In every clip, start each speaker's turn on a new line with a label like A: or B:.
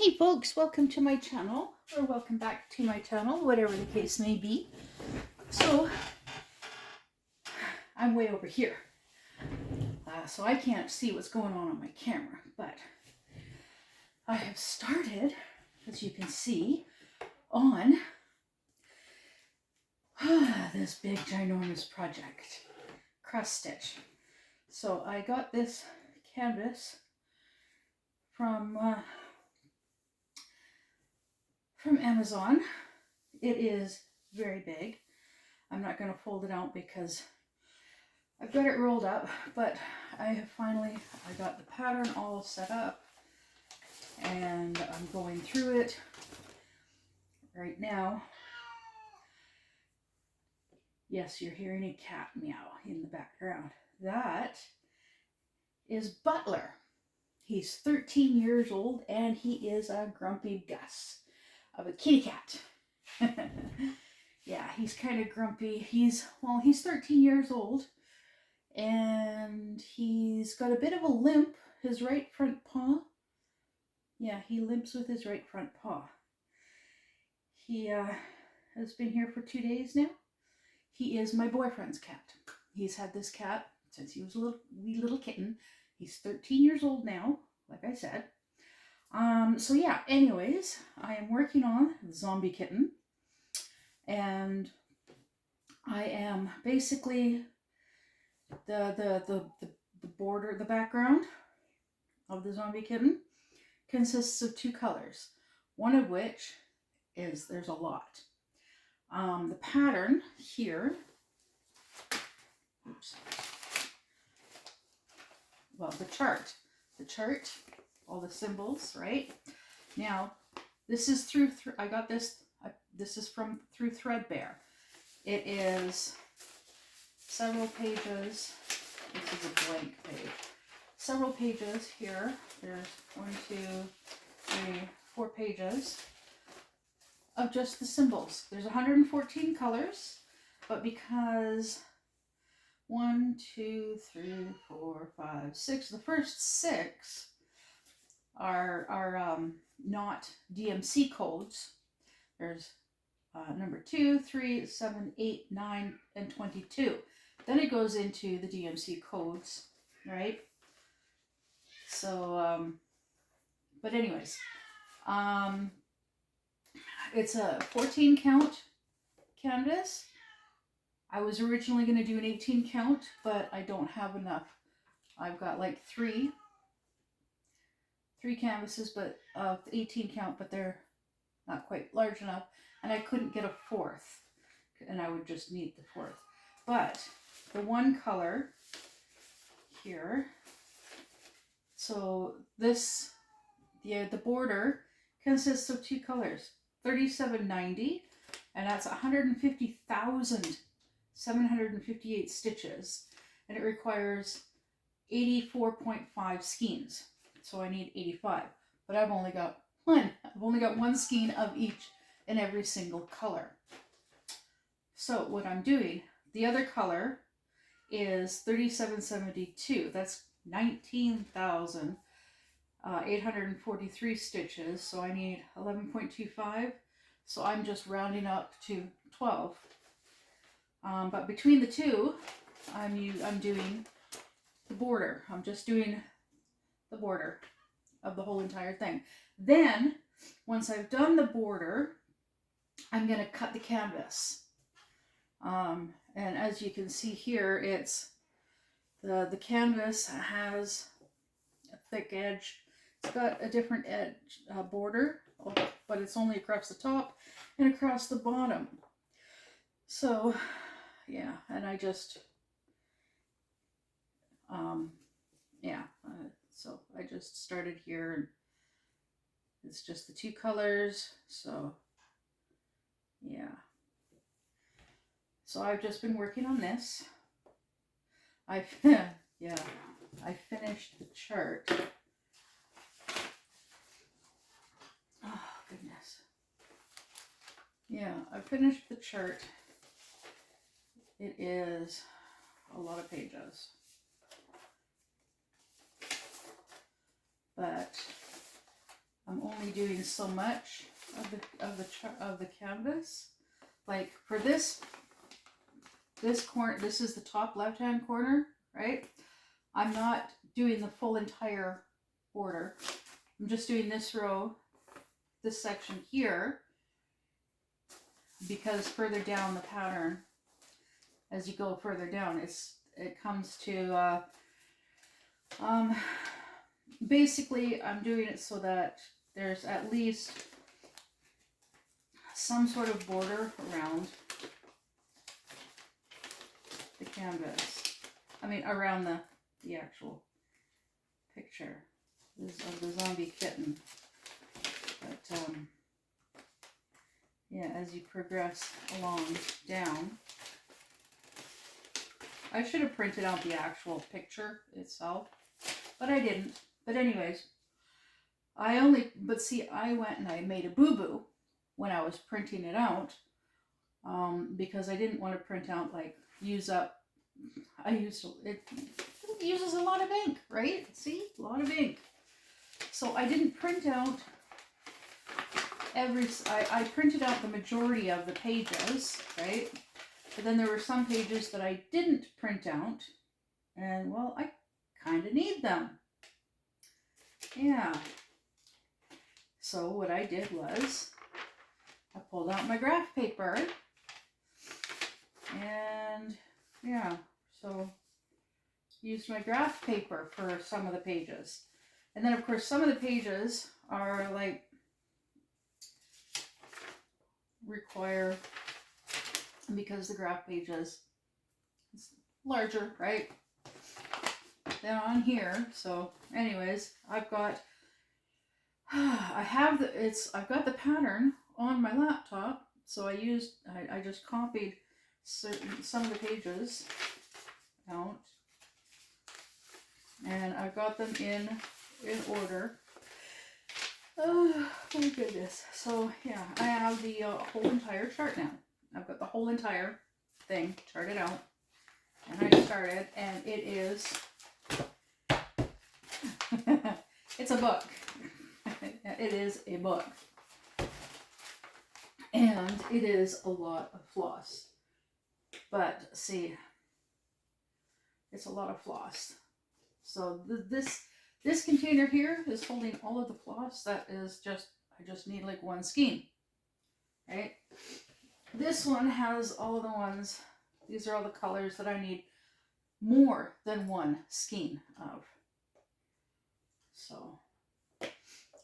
A: Hey folks, welcome to my channel, or welcome back to my channel, whatever the case may be. So, I'm way over here, so I can't see what's going on my camera, but I have started, as you can see, on this big ginormous project, cross stitch. So I got this canvas from Amazon. It is very big. I'm not going to fold it out because I've got it rolled up, but I got the pattern all set up and I'm going through it right now. Yes, you're hearing a cat meow in the background. That is Butler. He's 13 years old and he is a grumpy Gus of a kitty cat. Yeah, he's kind of grumpy. He's 13 years old and he's got a bit of a limp. His right front paw. Yeah, he limps with his right front paw. He has been here for 2 days now. He is my boyfriend's cat. He's had this cat since he was a wee little kitten. He's 13 years old now, like I said. So yeah, anyways, I am working on Zombie Kitten. And I am basically the border, the background of the Zombie Kitten consists of two colors. One of which is, there's a lot. The pattern here, oops. Well, the chart, all the symbols, right? Now, this is I got this, this is from through Threadbare. It is several pages. This is a blank page. Several pages here. There's 1, 2, 3, 4 pages of just the symbols. There's 114 colors, but because 1, 2, 3, 4, 5, 6, the first 6 are not DMC codes. There's number 2, 3, 7, 8, 9, and 22. Then it goes into the DMC codes, right? So, but anyways, it's a 14 count canvas. I was originally going to do an 18 count, but I don't have enough. I've got like three canvases, but 18 count, but they're not quite large enough, and I couldn't get a fourth, and I would just need the fourth. But the one color here, so this, the border consists of two colors, 3790, and that's 150,758 stitches, and it requires 84.5 skeins. So I need 85, but I've only got one. I've only got one skein of each in every single color. So what I'm doing, the other color is 3772. That's 19,843 stitches. So I need 11.25. So I'm just rounding up to 12. But between the two, I'm doing the border. I'm just doing the border of the whole entire thing. Then, once I've done the border, I'm going to cut the canvas. And as you can see here, it's the canvas has a thick edge. It's got a different edge border, but it's only across the top and across the bottom. So, yeah, and I just, so I just started here, and it's just the two colors, so yeah. So I've just been working on this. I finished the chart. Oh, goodness. Yeah, I finished the chart. It is a lot of pages. But I'm only doing so much of the canvas. Like for this corner, this is the top left hand corner, right? I'm not doing the full entire border. I'm just doing this row, this section here, because further down the pattern, as you go further down, it comes to basically I'm doing it so that there's at least some sort of border around the canvas. I mean, around the actual picture of the zombie kitten. But yeah, as you progress along down, I should have printed out the actual picture itself, but I didn't. But anyways, I went and I made a boo-boo when I was printing it out, because I didn't want to print out, like, it uses a lot of ink, right? See, a lot of ink. So I didn't print out I printed out the majority of the pages, right? But then there were some pages that I didn't print out, and well, I kind of need them. Yeah. So what I did was I pulled out my graph paper, and yeah, so used my graph paper for some of the pages. And then of course some of the pages are like require, because the graph pages is larger, right, than on here. So anyways, I've got I've got the pattern on my laptop, so I just copied some of the pages out, and I've got them in order. Oh my goodness. So yeah, I have the whole entire chart now. I've got the whole entire thing charted out, and I started, and it is it's a book. It is a book, and it is a lot of floss. But see, it's a lot of floss. So this container here is holding all of the floss. That is I just need like one skein, right? This one has all of the ones. These are all the colors that I need more than one skein of. So,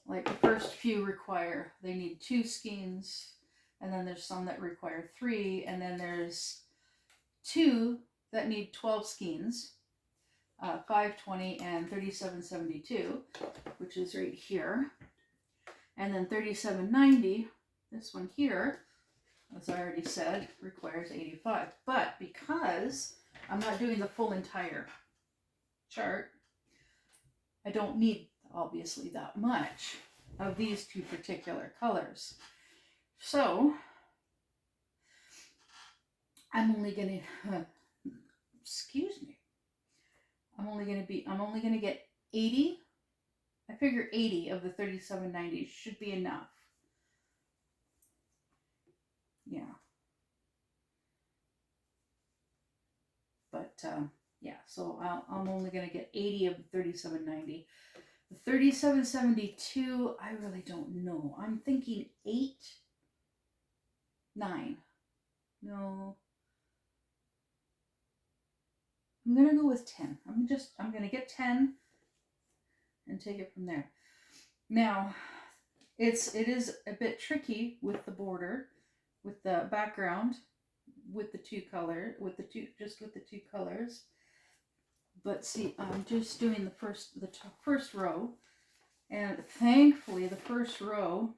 A: like the first few they need 2 skeins, and then there's some that require 3, and then there's 2 that need 12 skeins, 520 and 3772, which is right here, and then 3790, this one here, as I already said, requires 85. But because I'm not doing the full entire chart, I don't need obviously that much of these 2 particular colors. So I'm only going to, excuse me, I'm only going to get 80. I figure 80 of the 3790 should be enough. Yeah. But yeah, so I'm only going to get 80 of the 3790. The 3772, I really don't know. I'm thinking 8, 9. No. I'm going to go with 10. I'm going to get 10 and take it from there. Now, it is a bit tricky with the border, with the background, with the 2 colors. But see, I'm just doing the first row, and thankfully the first row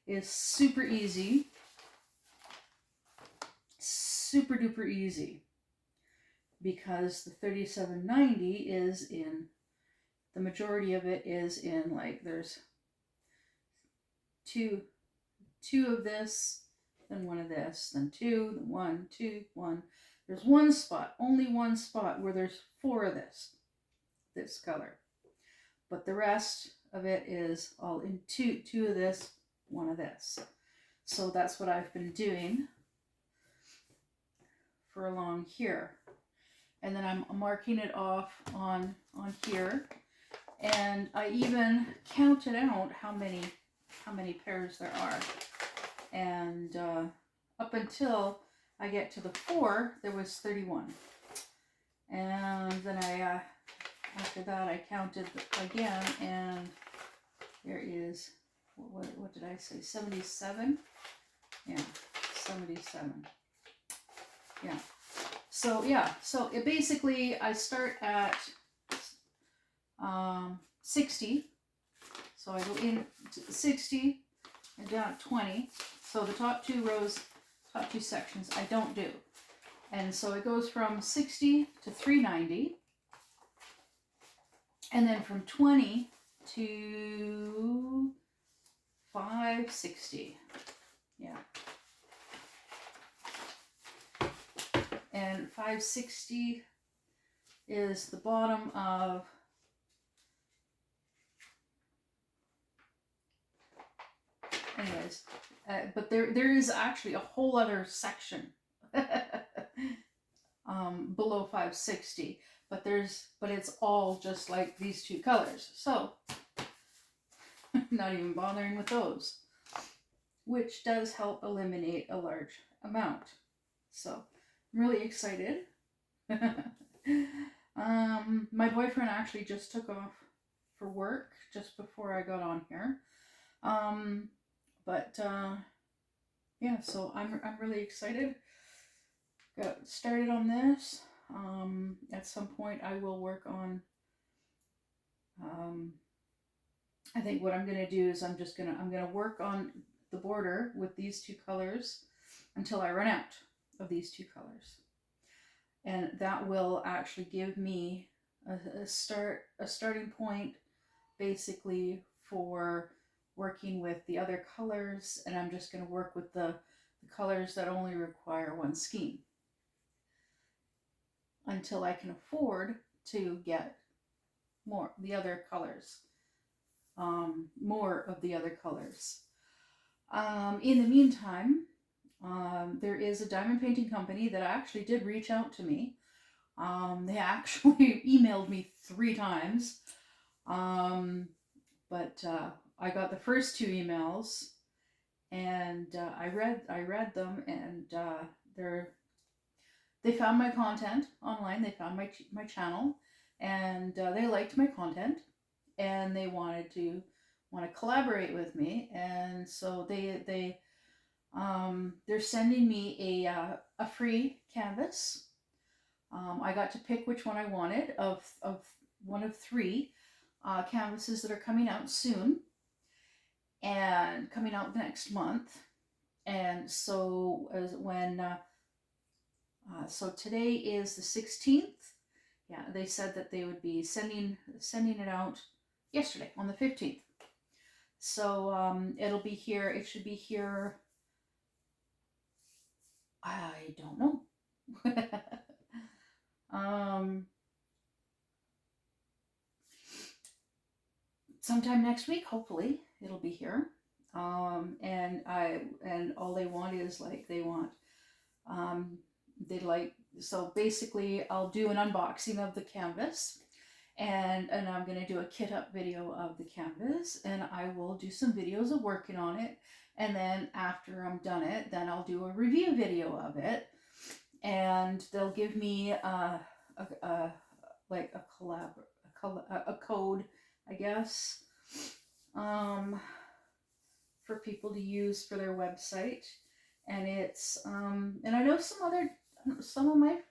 A: is super easy, super duper easy, because the 3790 is in, the majority of it is in, like, there's two of this, then 1 of this, then 2, then 1, 2, 1. There's one spot, only one spot, where there's 4 of this color. But the rest of it is all in two of this, one of this. So that's what I've been doing for along here. And then I'm marking it off on here. And I even counted out how many pairs there are. And up until I get to the 4, there was 31. And then I after that I counted again, and there is, what did I say, 77? Yeah, 77. Yeah. So yeah, so it basically, I start at 60. So I go in to 60 and down at 20. So the top two rows, top two sections, I don't do. And so it goes from 60 to 390. And then from 20 to 560. Yeah. And 560 is the bottom of anyways, but there is actually a whole other section below 560, but it's all just like these two colors, so not even bothering with those, which does help eliminate a large amount. So I'm really excited. My boyfriend actually just took off for work just before I got on here. Yeah, so I'm really excited. Got started on this. At some point I will work on, I think what I'm gonna do is I'm gonna work on the border with these two colors until I run out of these two colors. And that will actually give me a starting point basically for working with the other colors, and I'm just going to work with the colors that only require one scheme until I can afford to get more of the other colors. In the meantime, there is a diamond painting company that actually did reach out to me. They actually emailed me 3 times. But I got the first 2 emails, and I read them, and they found my content online. They found my channel, and they liked my content, and they want to collaborate with me, and so they're sending me a free canvas. I got to pick which one I wanted of one of 3 canvases that are coming out soon and coming out next month. And so so today is the 16th. Yeah, they said that they would be sending it out yesterday on the 15th. So it'll be here. It should be here. I don't know. Sometime next week, hopefully, it'll be here. And all they want is so basically I'll do an unboxing of the canvas, and I'm going to do a kit up video of the canvas, and I will do some videos of working on it, and then after I'm done it, then I'll do a review video of it, and they'll give me a code, I guess, for people to use for their website. And it's and I know some of my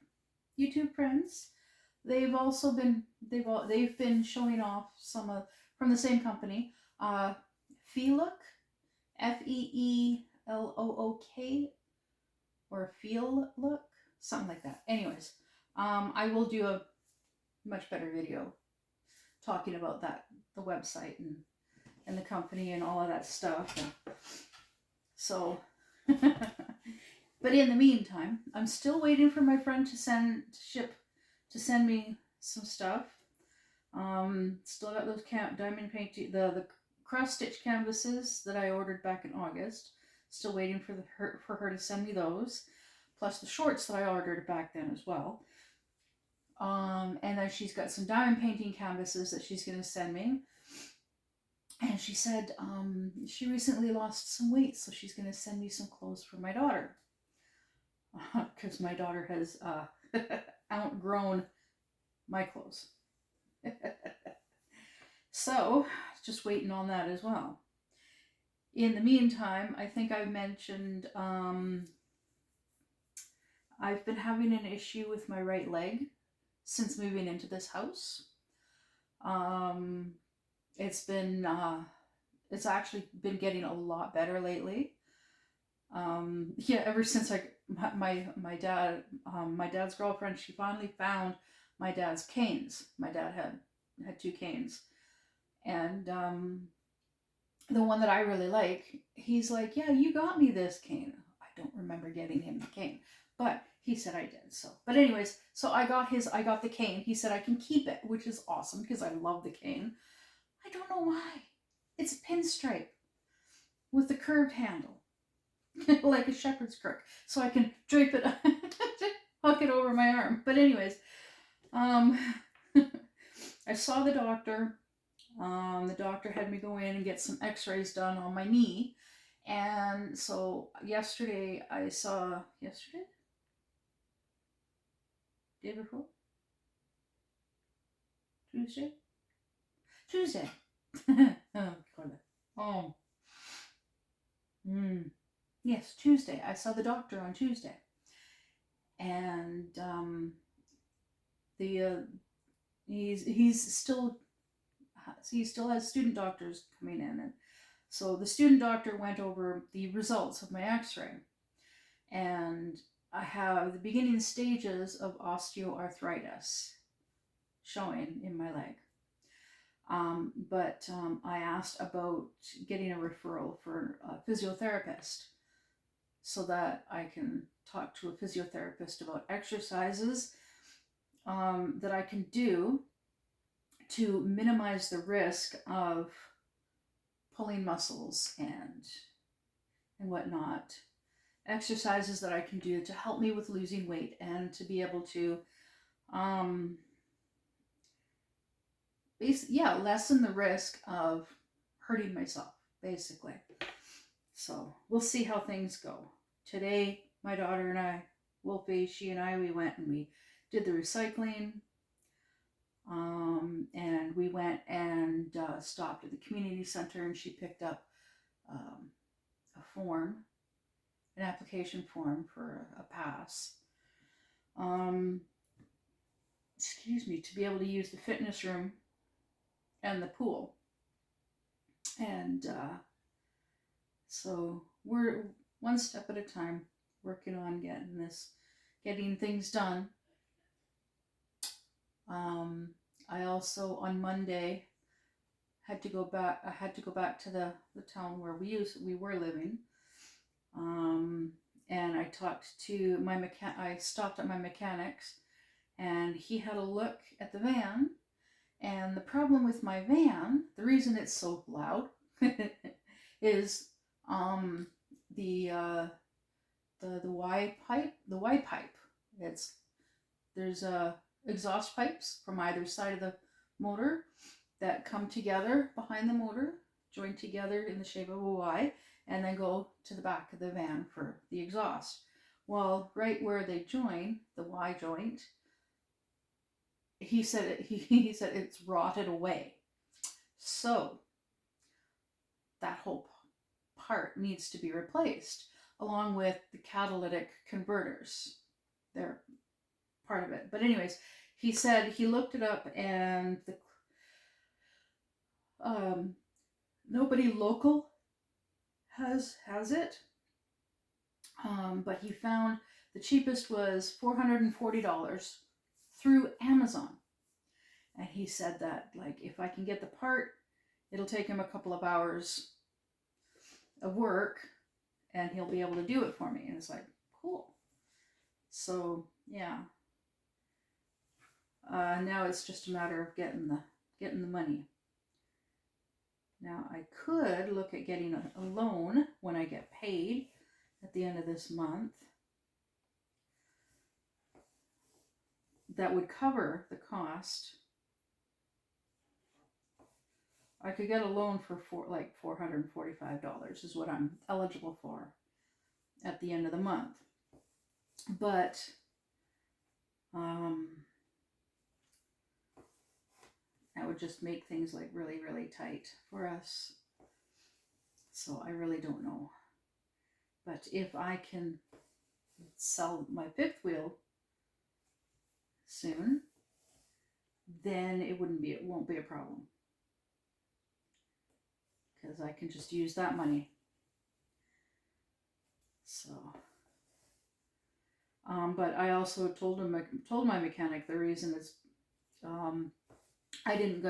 A: YouTube friends, they've been showing off some of from the same company, Feelook, FEELOOK, or Feelook, something like that. Anyways, I will do a much better video talking about the website and the company and all of that stuff. So, but in the meantime, I'm still waiting for my friend to send me some stuff. Still got those diamond painting, the cross stitch canvases that I ordered back in August. Still waiting for her to send me those, plus the shorts that I ordered back then as well. And then she's got some diamond painting canvases that she's going to send me. And she said she recently lost some weight, so she's going to send me some clothes for my daughter. Because my daughter has outgrown my clothes. So, just waiting on that as well. In the meantime, I think I mentioned I've been having an issue with my right leg since moving into this house. It's been it's actually been getting a lot better lately. Yeah, ever since my dad's girlfriend, she finally found my dad's canes. My dad had two canes, and the one that I really like, he's like, yeah, you got me this cane. I don't remember getting him the cane, but he said I did. So, but anyways, so I got the cane. He said I can keep it, which is awesome because I love the cane. I don't know why. It's a pinstripe with the curved handle, like a shepherd's crook, so I can drape it, hook it over my arm. But anyways, I saw the doctor. The doctor had me go in and get some x-rays done on my knee. And so yesterday, day before? Tuesday. Oh, God. Oh. Yes, Tuesday. I saw the doctor on Tuesday. And he's still he still has student doctors coming in, and so the student doctor went over the results of my x-ray, and I have the beginning stages of osteoarthritis showing in my leg. But I asked about getting a referral for a physiotherapist so that I can talk to a physiotherapist about exercises that I can do to minimize the risk of pulling muscles and whatnot. Exercises that I can do to help me with losing weight and to be able to lessen the risk of hurting myself, basically. So we'll see how things go. Today, my daughter and I, Wolfie, she and I, we went and we did the recycling. And we went and stopped at the community center, and she picked up a form, an application form for a pass. To be able to use the fitness room and the pool. And so we're one step at a time working on getting things done. I also on Monday had to go back. I had to go back to the town where we were living. And I talked to I stopped at my mechanic's, and he had a look at the van. And the problem with my van, the reason it's so loud, is the Y pipe. The Y pipe. There's exhaust pipes from either side of the motor that come together behind the motor, join together in the shape of a Y, and then go to the back of the van for the exhaust. Well, right where they join, the Y joint, he said it's rotted away. So that whole part needs to be replaced, along with the catalytic converters. They're part of it. But anyways, he said he looked it up, and nobody local has it. But he found the cheapest was $440 through Amazon. And he said that, like, if I can get the part, it'll take him a couple of hours of work and he'll be able to do it for me. And it's like, cool. So, yeah. Now it's just a matter of getting getting the money. Now I could look at getting a loan when I get paid at the end of this month that would cover the cost. I could get a loan for $445 is what I'm eligible for at the end of the month. But that would just make things like really, really tight for us. So I really don't know. But if I can sell my fifth wheel soon, then it won't be a problem. Because I can just use that money. So, but I also told my mechanic the reason is I didn't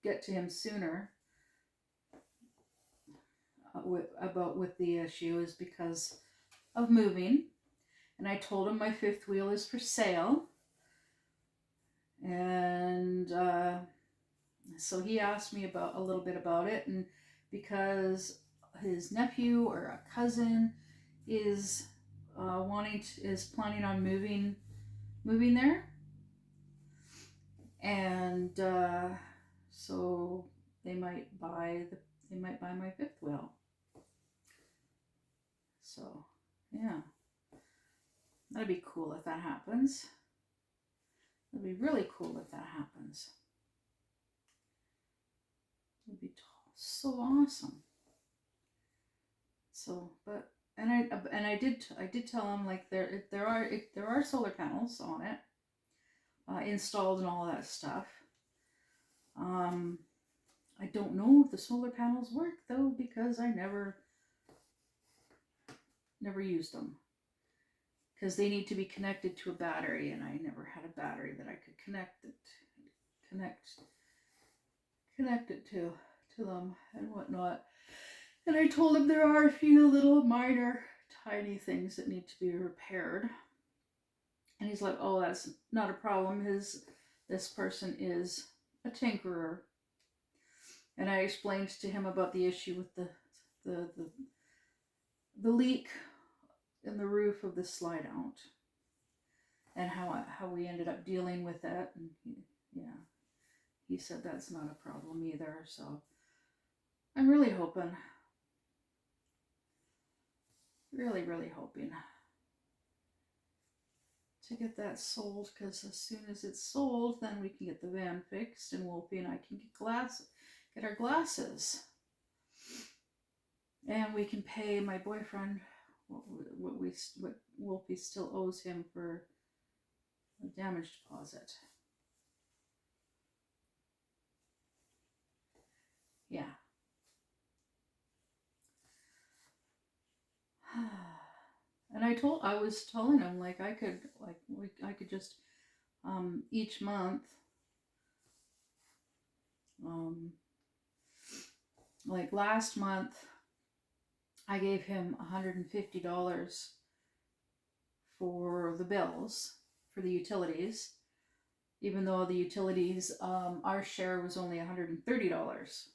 A: get to him sooner with the issue is because of moving, and I told him my fifth wheel is for sale, and so he asked me a little bit about it, and because his nephew or a cousin is planning on moving there, and so they might buy my fifth wheel. So yeah, that'd be cool if that happens. That'd be really cool if that happens. It'd be so awesome. So, but I did tell him like there are solar panels on it, installed and all that stuff. I don't know if the solar panels work though, because I never used them, because they need to be connected to a battery, and I never had a battery that I could connect it to them and whatnot. And I told him there are a few little minor tiny things that need to be repaired. And he's like, oh, that's not a problem. This person is a tinkerer. And I explained to him about the issue with the leak in the roof of the slide out, and how we ended up dealing with that. And he said that's not a problem either. So I'm really hoping, really, really hoping to get that sold, because as soon as it's sold, then we can get the van fixed, and Wolfie and I can get our glasses, and we can pay my boyfriend what Wolfie still owes him for a damage deposit. Yeah. And I was telling him like I could just each month like last month I gave him $150 for the bills for the utilities, even though the utilities our share was only $130.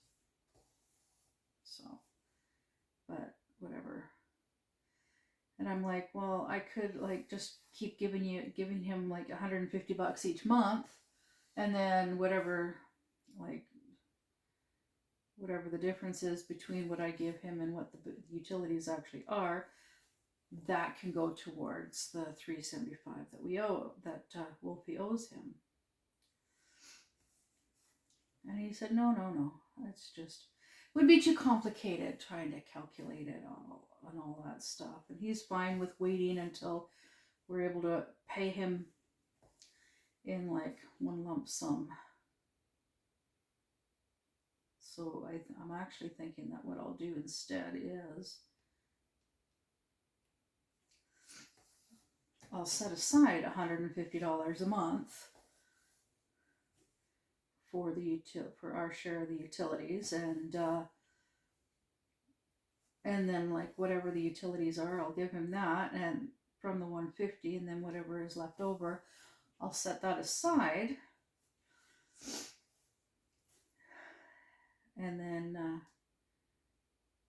A: So, but whatever. And I'm like, well, I could like just keep giving him like $150 each month, and then whatever the difference is between what I give him and what the utilities actually are, that can go towards the $375 that Wolfie owes him. And he said, no, it's just would be too complicated trying to calculate it and all that stuff. And he's fine with waiting until we're able to pay him in like one lump sum. So I'm actually thinking that what I'll do instead is I'll set aside $150 a month for our share of the utilities, and then like whatever the utilities are, I'll give him that, and from the $150, and then whatever is left over, I'll set that aside And then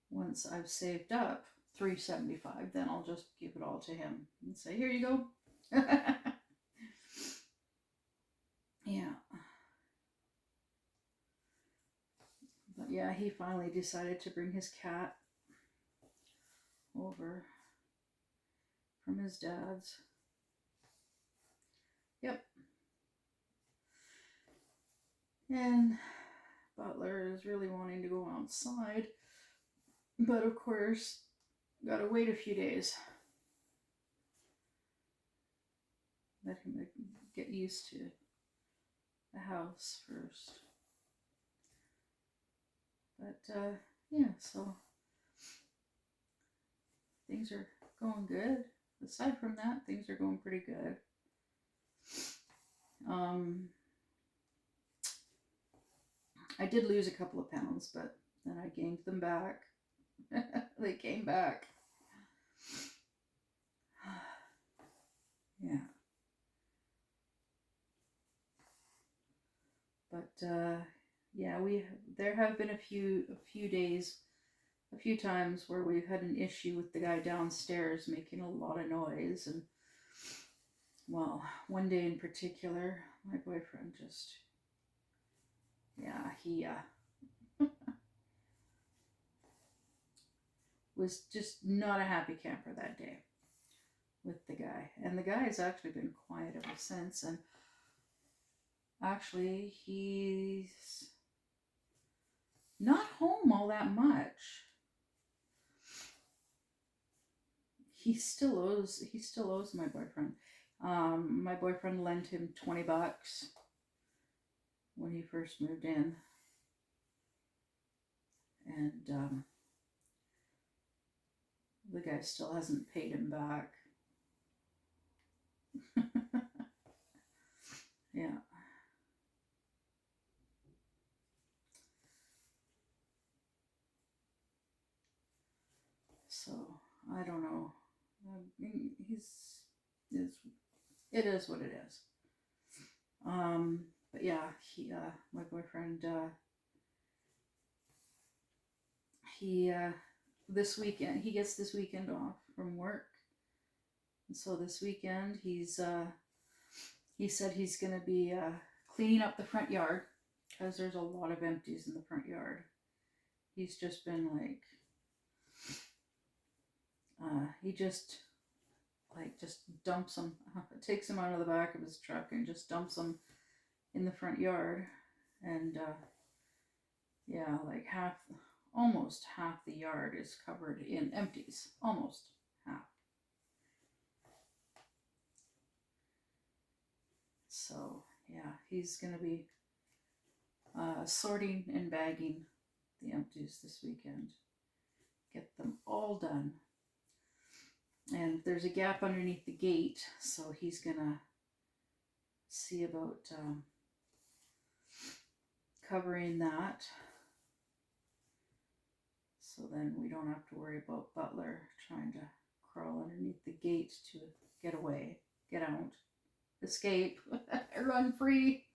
A: once I've saved up $375, then I'll just give it all to him and say, here you go. Yeah. But yeah, he finally decided to bring his cat over from his dad's. Yep. And Butler is really wanting to go outside, but of course, gotta wait a few days. Let him get used to the house first. But yeah, so things are going good. Aside from that, things are going pretty good. I did lose a couple of pounds, but then I gained them back. They came back. Yeah. But yeah, there have been a few days, a few times where we've had an issue with the guy downstairs making a lot of noise. And well, one day in particular, my boyfriend just, yeah, he was just not a happy camper that day with the guy. And the guy has actually been quiet ever since. And actually, he's not home all that much. He still owes my boyfriend. My boyfriend lent him $20 when he first moved in, and the guy still hasn't paid him back. Yeah. So I don't know. It is what it is. But yeah, my boyfriend, he this weekend he gets this weekend off from work, and so this weekend he said he's gonna be cleaning up the front yard because there's a lot of empties in the front yard. He's just been like, he just dumps them, takes them out of the back of his truck and just dumps them in the front yard, and yeah, like almost half the yard is covered in empties, almost half. So yeah, he's gonna be sorting and bagging the empties this weekend, get them all done. And there's a gap underneath the gate, so he's gonna see about covering that, so then we don't have to worry about Butler trying to crawl underneath the gate to get away, get out, escape, run free.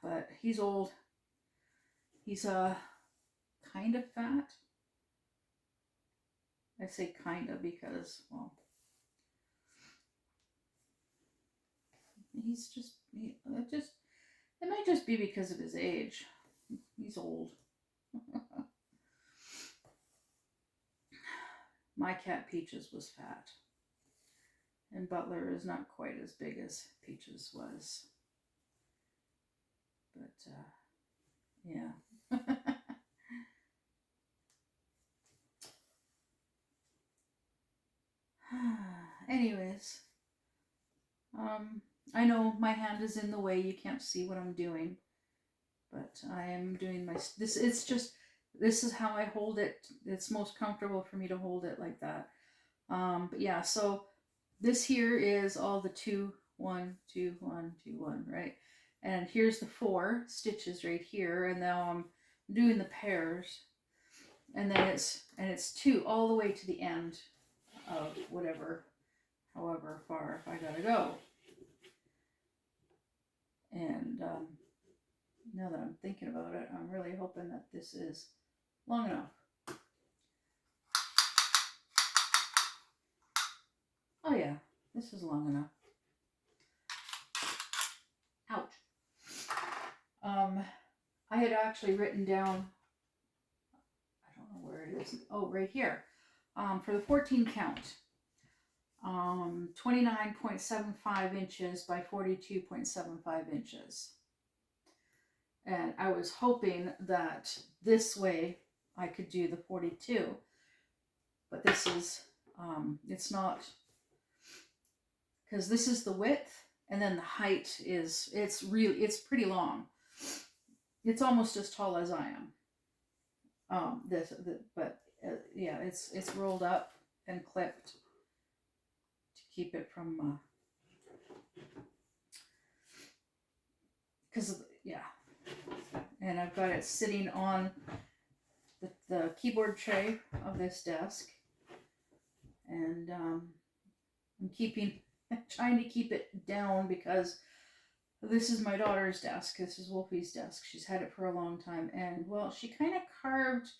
A: But he's old. He's kind of fat. I say kinda because, well, he's just it might just be because of his age. He's old. My cat Peaches was fat, and Butler is not quite as big as Peaches was. But yeah. Anyways, I know my hand is in the way. You can't see what I'm doing, but I am doing this. This is how I hold it. It's most comfortable for me to hold it like that. But yeah, so this here is all the 2, 1, 2, 1, 2, 1, right? And here's the 4 stitches right here, and now I'm doing the pairs, and then it's 2 all the way to the end of however far I gotta go. And Now that I'm thinking about it, I'm really hoping that this is long enough. Oh yeah, this is long enough. Ouch. Um, I had actually written down, I don't know where it is. Oh, right here. For the 14 count. 29.75 inches by 42.75 inches. And I was hoping that this way I could do the 42, but this is, it's not, because this is the width, and then the height is, it's pretty long. It's almost as tall as I am. But yeah, it's rolled up and clipped to keep it from, because yeah, and I've got it sitting on the keyboard tray of this desk, and I'm trying to keep it down because this is my daughter's desk. This is Wolfie's desk. She's had it for a long time, and well, she kind of carved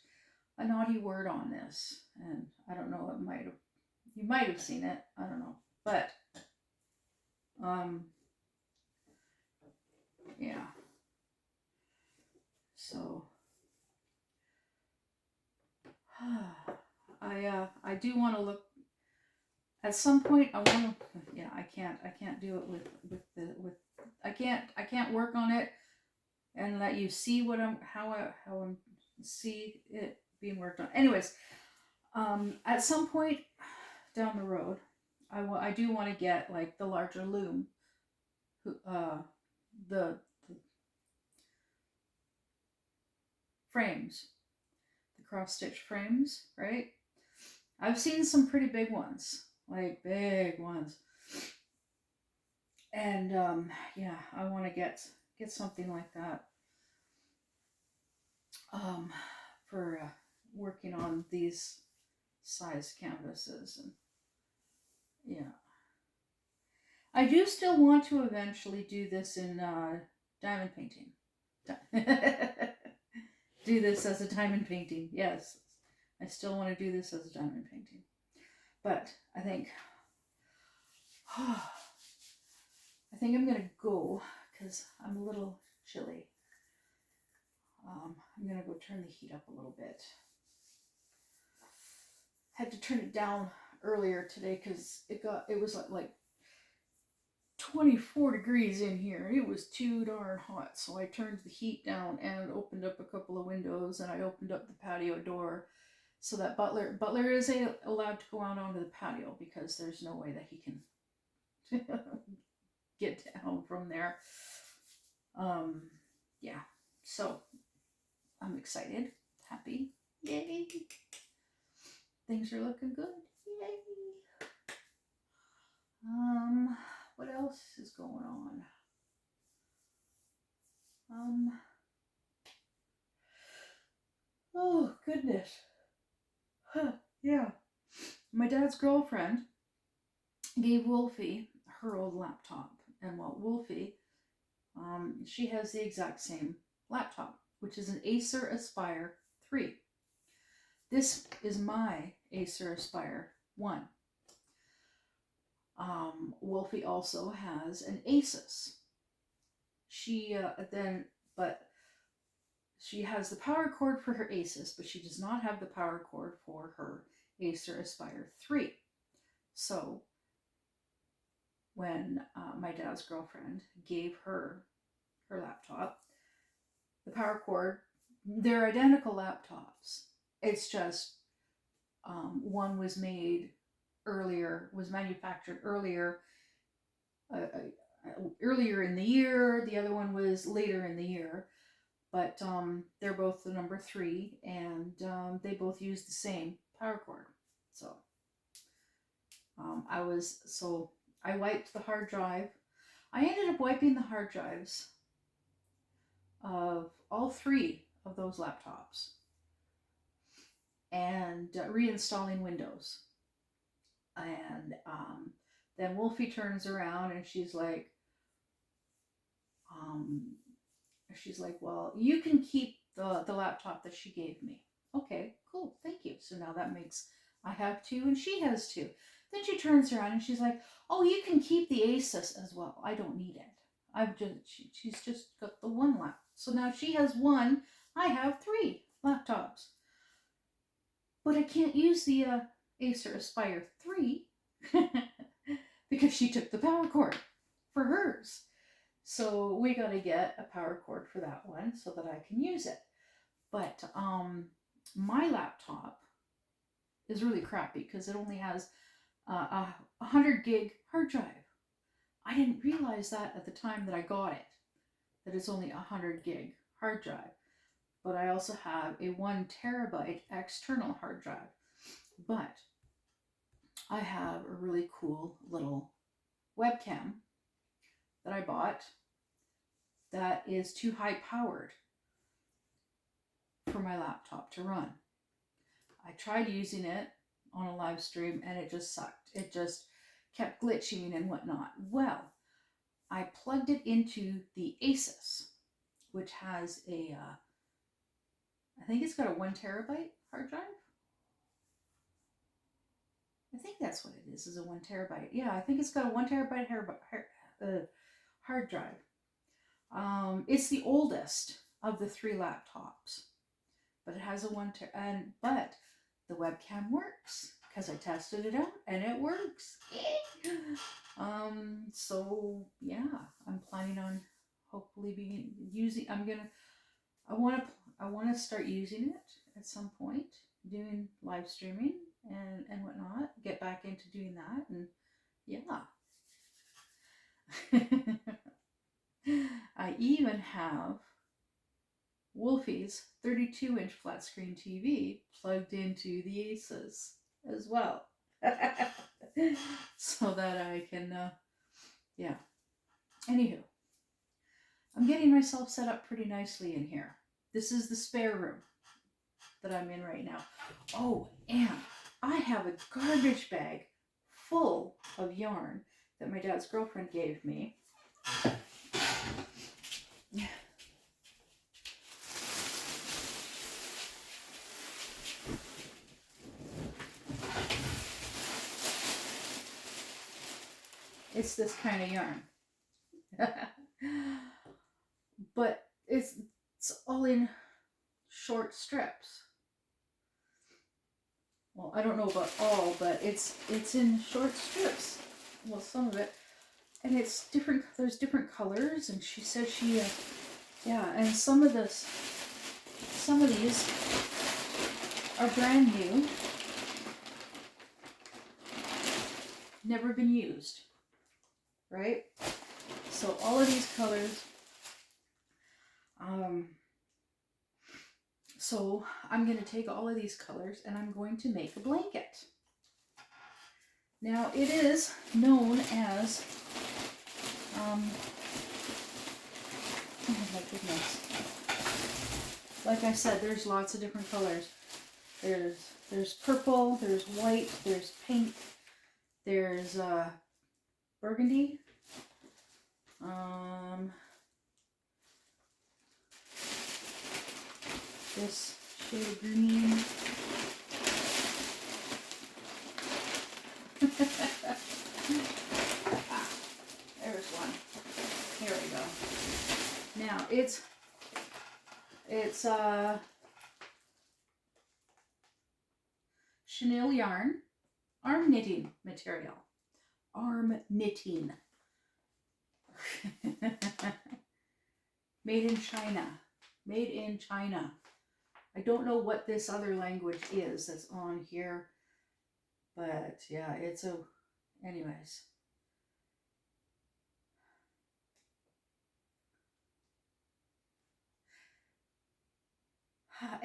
A: a naughty word on this, and I don't know. You might have seen it. I don't know, but yeah. So I do want to look at some point. I want to. Yeah, I can't do it with I can't work on it and let you see how I'm see it being worked on. Anyways, at some point down the road, I do want to get like the larger loom, the frames, the cross stitch frames, right? I've seen some pretty big ones, like big ones, and yeah, I want to get something like that um, for working on these size canvases, and yeah, I do still want to eventually do this in diamond painting. Do this as a diamond painting. Yes, I still want to do this as a diamond painting, but I think I'm gonna go because I'm a little chilly. I'm gonna go turn the heat up a little bit. Had to turn it down earlier today because it was like 24 degrees in here. It was too darn hot, so I turned the heat down and opened up a couple of windows, and I opened up the patio door so that Butler is allowed to go out onto the patio because there's no way that he can get down from there. Yeah, so I'm excited, happy, yay! Things are looking good, yay! What else is going on? Oh goodness, huh, yeah. My dad's girlfriend gave Wolfie her old laptop, and well, Wolfie, she has the exact same laptop, which is an Acer Aspire 3. This is my Acer Aspire 1. Wolfie also has an Asus. But she has the power cord for her Asus, but she does not have the power cord for her Acer Aspire 3. So when my dad's girlfriend gave her laptop, the power cord, they're identical laptops. It's just one was manufactured earlier in the year. The other one was later in the year, but they're both the number 3, and they both use the same power cord. So I wiped the hard drive. I ended up wiping the hard drives of all 3 of those laptops and reinstalling Windows. And then Wolfie turns around and she's like, she's like, well, you can keep the laptop that she gave me. Okay, cool, thank you. So now that makes, I have two and she has two. Then she turns around and she's like, oh, you can keep the Asus as well. I don't need it. She's just got the one lap. So now she has one. I have three laptops. But I can't use the Acer Aspire 3 because she took the power cord for hers. So we got to get a power cord for that one so that I can use it. But my laptop is really crappy because it only has a 100 gig hard drive. I didn't realize that at the time that I got it, that it's only a 100 gig hard drive. But I also have a 1 terabyte external hard drive. But I have a really cool little webcam that I bought that is too high powered for my laptop to run. I tried using it on a live stream and it just sucked. It just kept glitching and whatnot. Well, I plugged it into the Asus, which has I think it's got a 1 terabyte hard drive. I think that's what it is a 1 terabyte. Yeah, I think it's got a 1 terabyte hard drive. It's the oldest of the three laptops, but it has a but the webcam works because I tested it out and it works. So yeah, I'm planning on hopefully I want to start using it at some point, doing live streaming and whatnot. Get back into doing that, and yeah. I even have Wolfie's 32-inch flat screen TV plugged into the Asus as well. So that I can, yeah. Anywho, I'm getting myself set up pretty nicely in here. This is the spare room that I'm in right now. Oh, and I have a garbage bag full of yarn that my dad's girlfriend gave me. It's this kind of yarn. But it's all in short strips. Well, I don't know about all, but it's in short strips. Well, some of it. And it's different, there's different colors, and she says yeah, and some of these are brand new. Never been used. Right? So all of these colors, so I'm going to take all of these colors and I'm going to make a blanket. Now it is known as, oh my goodness. Like I said, there's lots of different colors. There's purple, there's white, there's pink, there's burgundy. This shade of green. There's one. Here we go. Now it's chenille yarn, arm knitting material. Arm knitting. Made in China. Made in China. I don't know what this other language is that's on here, but yeah, anyways.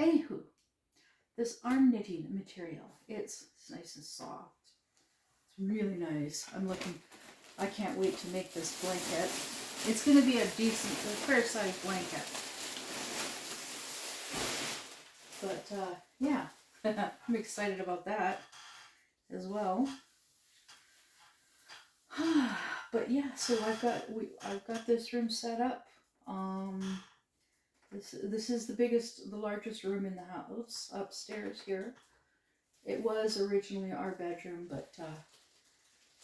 A: Anywho, this arm knitting material, it's nice and soft. It's really nice. I can't wait to make this blanket. It's going to be a fair sized blanket. But yeah, I'm excited about that as well. But yeah, so I've got this room set up. This is the largest room in the house, upstairs here. It was originally our bedroom, but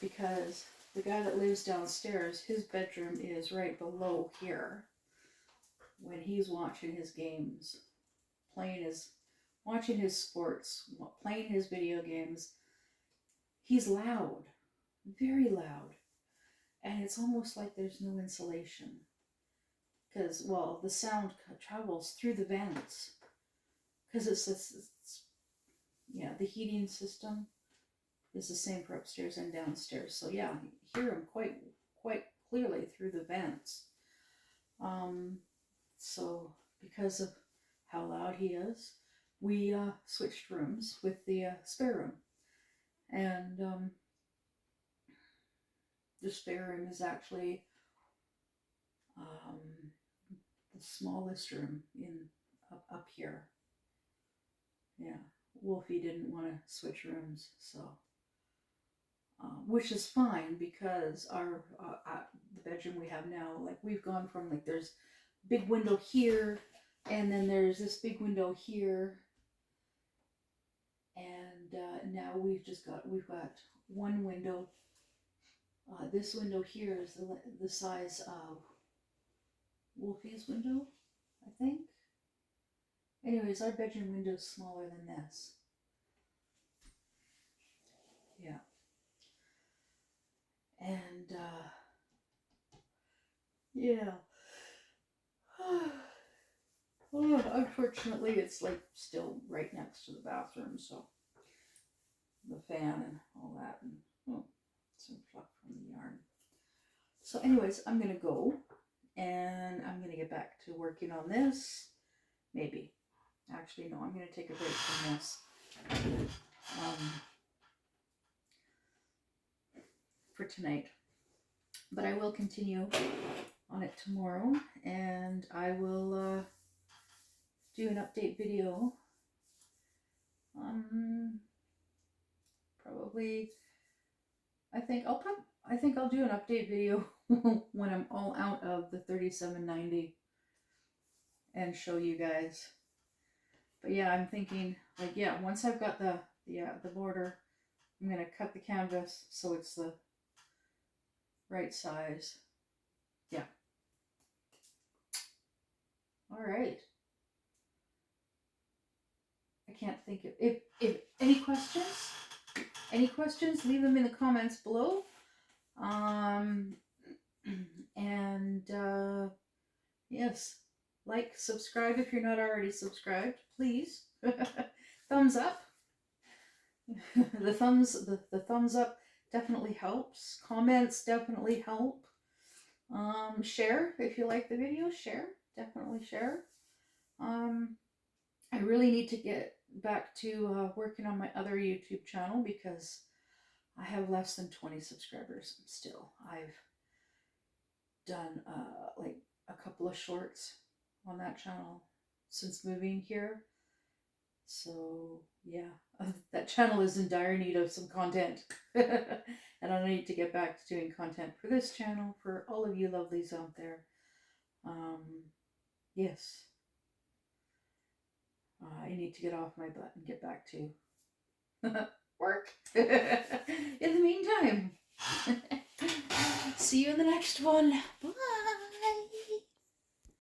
A: because the guy that lives downstairs, his bedroom is right below here. When he's watching his games, watching his sports, playing his video games, he's loud, very loud. And it's almost like there's no insulation. Because, well, the sound travels through the vents. Because the heating system is the same for upstairs and downstairs. So yeah, you hear him quite clearly through the vents. So because of how loud he is, we switched rooms with the spare room. And the spare room is actually the smallest room up here. Yeah, Wolfie didn't want to switch rooms, so which is fine because our the bedroom we have now, like we've gone from like there's big window here, and then there's this big window here, and now we've got one window. This window here is the size of Wolfie's window, I think. Anyways, our bedroom window is smaller than this. Yeah. And yeah. Unfortunately, it's like still right next to the bathroom, so the fan and all that, and some fluff from the yarn. So, anyways, I'm gonna go, and I'm gonna get back to working on this. Maybe, actually, no, I'm gonna take a break from this for tonight, but I will continue on it tomorrow, and I will do an update video. Probably. I think I'll do an update video when I'm all out of the 3790 and show you guys. But yeah, I'm thinking like once I've got the border, I'm gonna cut the canvas so it's the right size. Yeah. All right. I can't think of if any questions, leave them in the comments below. And yes, like, subscribe if you're not already subscribed, please. Thumbs up. the thumbs up definitely helps. Comments definitely help. Share if you like the video. Share, definitely share. I really need to get back to working on my other YouTube channel because I have less than 20 subscribers still. I've done like a couple of shorts on that channel since moving here. So yeah, that channel is in dire need of some content. And I need to get back to doing content for this channel, for all of you lovelies out there. Yes. I need to get off my butt and get back to work. In the meantime, see you in the next one. Bye.